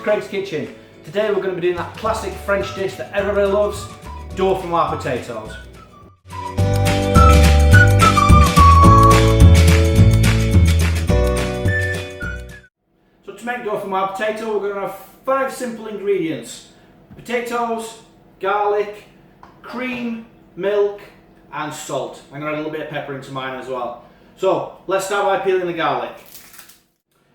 Craig's Kitchen. Today we're going to be doing that classic French dish that everybody loves, Dauphinoise potatoes. So to make Dauphinoise potato, we're going to have 5 simple ingredients: potatoes, garlic, cream, milk and salt. I'm going to add a little bit of pepper into mine as well. So let's start by peeling the garlic.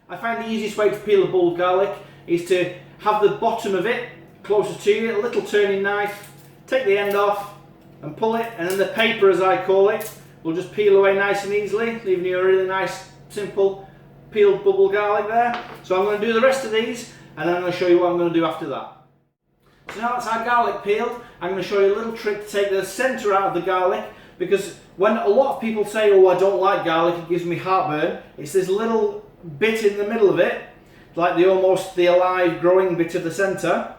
I find the easiest way to peel a bulb of garlic is to have the bottom of it closer to you, a little turning knife, take the end off and pull it, and then the paper, as I call it, will just peel away nice and easily, leaving you a really nice simple peeled bubble garlic there. So I'm going to do the rest of these and then I'm going to show you what I'm going to do after that. So now that's our garlic peeled, I'm going to show you a little trick to take the centre out of the garlic, because when a lot of people say, oh, I don't like garlic, it gives me heartburn, it's this little bit in the middle of it, like the alive growing bit of the centre,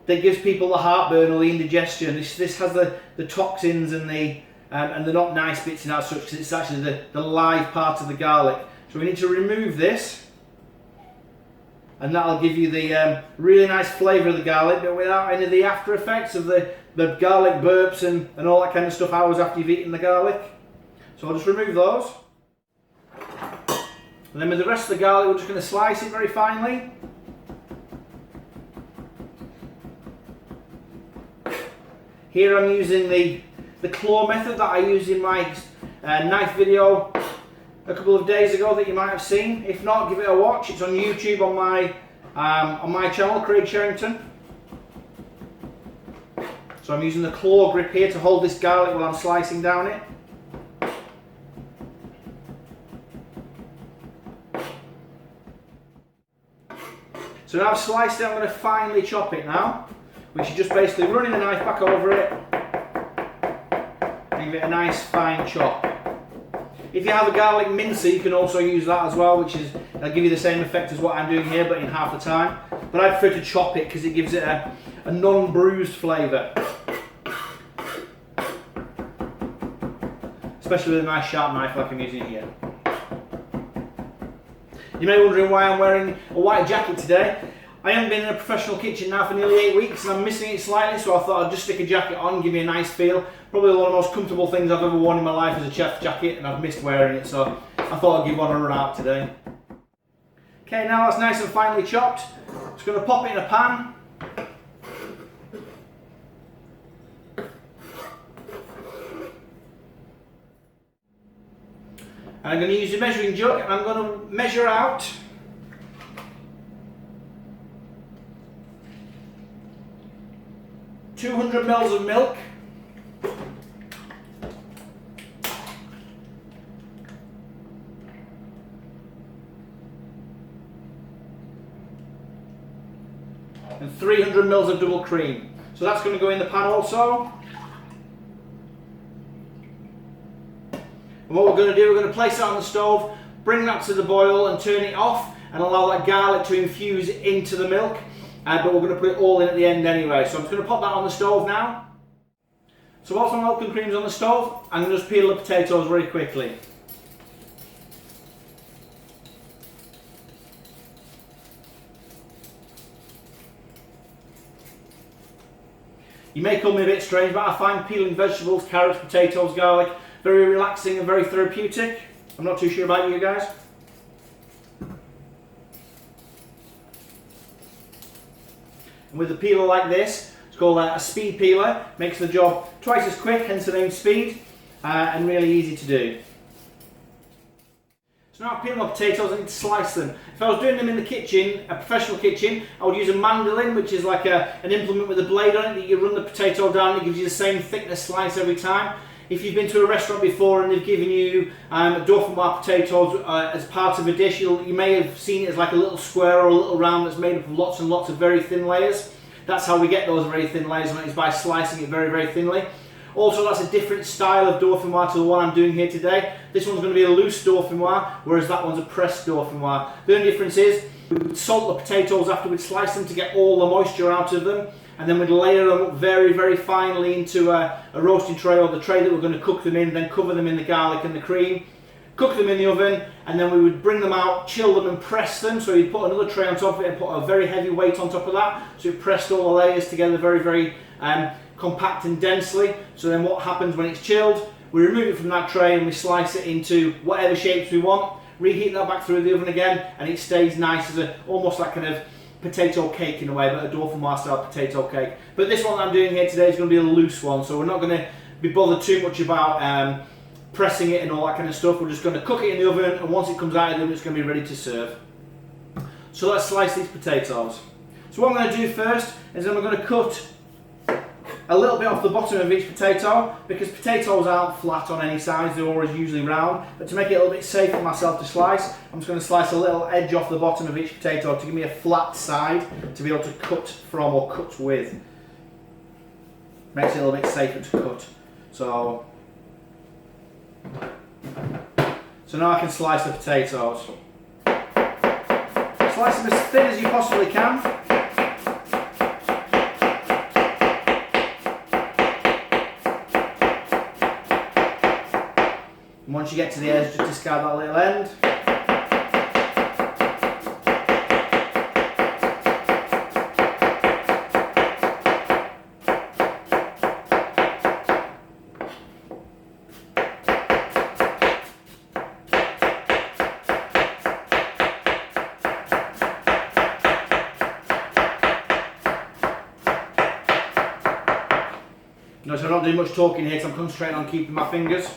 that gives people the heartburn or the indigestion. This has the toxins and the not nice bits in as such, because it's actually the live part of the garlic. So we need to remove this, and that'll give you the really nice flavour of the garlic, but without any of the after effects of the garlic burps and all that kind of stuff hours after you've eaten the garlic. So I'll just remove those. And then with the rest of the garlic, we're just going to slice it very finely. Here I'm using the claw method that I used in my knife video a couple of days ago that you might have seen. If not, give it a watch. It's on YouTube on my channel, Craig Sherrington. So I'm using the claw grip here to hold this garlic while I'm slicing down it. So now I've sliced it, I'm going to finely chop it now, which is just basically running the knife back over it and give it a nice fine chop. If you have a garlic mincer, you can also use that as well, which will give you the same effect as what I'm doing here, but in half the time. But I prefer to chop it because it gives it a non-bruised flavour. Especially with a nice sharp knife like I'm using here. You may be wondering why I'm wearing a white jacket today. I haven't been in a professional kitchen now for nearly 8 weeks and I'm missing it slightly, so I thought I'd just stick a jacket on, give me a nice feel. Probably one of the most comfortable things I've ever worn in my life is a chef's jacket, and I've missed wearing it, so I thought I'd give one a run out today. Okay, now that's nice and finely chopped. Just going to pop it in a pan. And I'm going to use a measuring jug and I'm going to measure out 200 ml of milk, and 300 ml of double cream. So that's going to go in the pan also. And what we're going to do, we're going to place it on the stove, bring that to the boil and turn it off and allow that garlic to infuse into the milk. But we're going to put it all in at the end anyway. So I'm just going to pop that on the stove now. So whilst my milk and cream's on the stove, I'm going to just peel the potatoes very quickly. You may call me a bit strange, but I find peeling vegetables, carrots, potatoes, garlic, very relaxing and very therapeutic. I'm not too sure about you guys. And with a peeler like this, it's called a speed peeler, makes the job twice as quick, hence the name speed, and really easy to do. So now I'm peeling my potatoes, I need to slice them. If I was doing them in the kitchen, a professional kitchen, I would use a mandolin, which is like an implement with a blade on it that you run the potato down, it gives you the same thickness slice every time. If you've been to a restaurant before and they've given you Dauphinoise potatoes as part of a dish, you may have seen it as like a little square or a little round that's made up of lots and lots of very thin layers. That's how we get those very thin layers, and it's by slicing it very, very thinly. Also, that's a different style of Dauphinoise to the one I'm doing here today. This one's going to be a loose Dauphinoise, whereas that one's a pressed Dauphinoise. The only difference is we would salt the potatoes after we'd slice them to get all the moisture out of them, and then we'd layer them up very, very finely into a roasting tray, or the tray that we're going to cook them in, then cover them in the garlic and the cream. cook them in the oven, and then we would bring them out, chill them and press them. So you'd put another tray on top of it and put a very heavy weight on top of that. So it pressed all the layers together very compact and densely. So then what happens when it's chilled, we remove it from that tray and we slice it into whatever shapes we want, reheat that back through the oven again, and it stays nice as almost like kind of potato cake in a way, but a Dauphinoise style potato cake. But this one that I'm doing here today is going to be a loose one, so we're not going to be bothered too much about pressing it and all that kind of stuff. We're just going to cook it in the oven, and once it comes out of the oven, it's going to be ready to serve. So let's slice these potatoes. So what I'm going to do first is I'm going to cut a little bit off the bottom of each potato, because potatoes aren't flat on any sides, they're always usually round. But to make it a little bit safe for myself to slice, I'm just going to slice a little edge off the bottom of each potato to give me a flat side to be able to cut from or cut with. Makes it a little bit safer to cut. So now I can slice the potatoes. Slice them as thin as you possibly can. And once you get to the edge, just discard that little end. Notice I'm not doing much talking here, so I'm concentrating on keeping my fingers.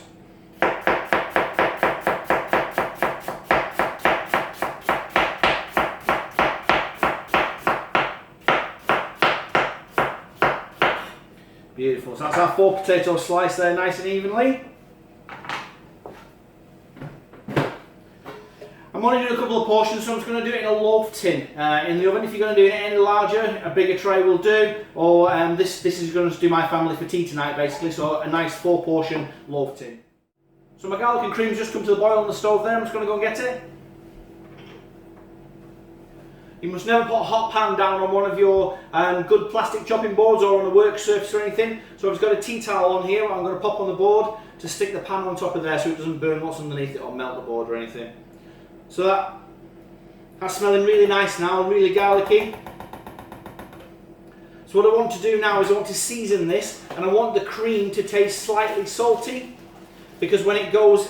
Beautiful. So that's our 4 potatoes sliced there nice and evenly. I'm only doing a couple of portions, so I'm just going to do it in a loaf tin in the oven. If you're going to do it any larger, a bigger tray will do. Or this is going to do my family for tea tonight basically, so a nice 4-portion loaf tin. So my garlic and cream's just come to the boil on the stove there. I'm just going to go and get it. You must never put a hot pan down on one of your good plastic chopping boards or on a work surface or anything. So I've just got a tea towel on here, I'm going to pop on the board to stick the pan on top of there so it doesn't burn what's underneath it or melt the board or anything. So that's smelling really nice now, really garlicky. So what I want to do now is I want to season this, and I want the cream to taste slightly salty, because when it goes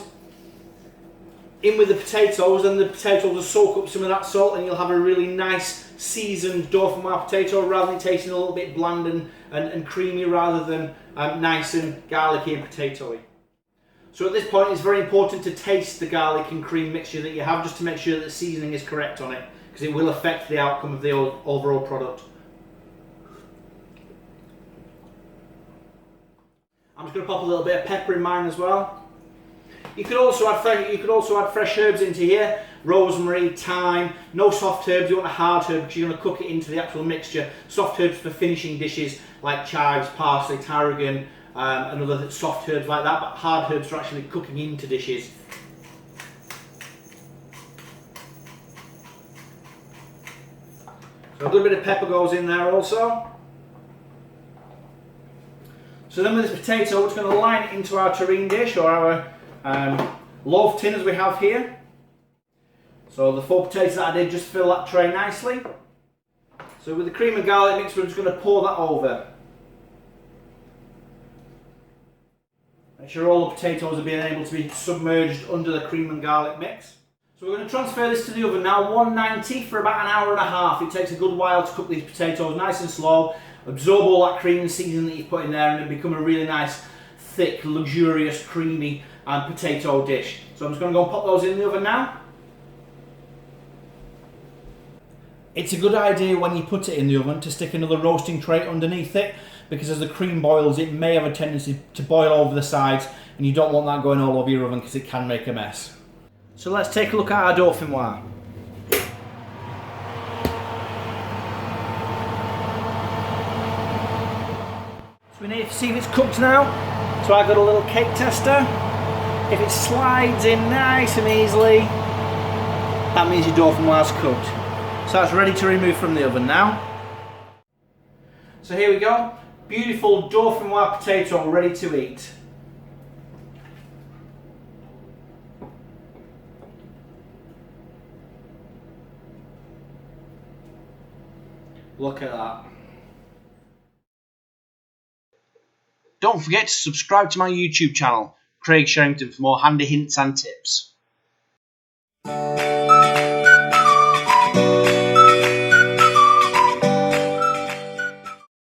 in with the potatoes, then the potatoes will soak up some of that salt and you'll have a really nice seasoned Dauphinoise potato rather than tasting a little bit bland and creamy rather than nice and garlicky and potatoey. So at this point it's very important to taste the garlic and cream mixture that you have, just to make sure that the seasoning is correct on it, because it will affect the outcome of the overall product. I'm just going to pop a little bit of pepper in mine as well. You could also add fresh herbs into here, rosemary, thyme, no soft herbs. You want a hard herb because you're going to cook it into the actual mixture. Soft herbs for finishing dishes like chives, parsley, tarragon, and other soft herbs like that, but hard herbs for actually cooking into dishes. So a little bit of pepper goes in there also. So then with this potato, we're just going to line it into our tureen dish or our loaf tin as we have here. So the 4 potatoes that I did just fill that tray nicely. So with the cream and garlic mix, we're just going to pour that over. Make sure all the potatoes are being able to be submerged under the cream and garlic mix. So we're going to transfer this to the oven now, 190 for about an hour and a half. It takes a good while to cook these potatoes nice and slow, absorb all that cream and seasoning that you've put in there, and it'll become a really nice, thick, luxurious, creamy potato dish. So I'm just going to go and pop those in the oven now. It's a good idea when you put it in the oven to stick another roasting tray underneath it, because as the cream boils it may have a tendency to boil over the sides, and you don't want that going all over your oven because it can make a mess. So let's take a look at our Dauphinoise. So we need to see if it's cooked now. So I've got a little cake tester. If it slides in nice and easily, that means your Dauphinoise is cooked. So that's ready to remove from the oven now. So here we go. Beautiful Dauphinoise potato ready to eat. Look at that. Don't forget to subscribe to my YouTube channel, Craig Sherrington, for more handy hints and tips.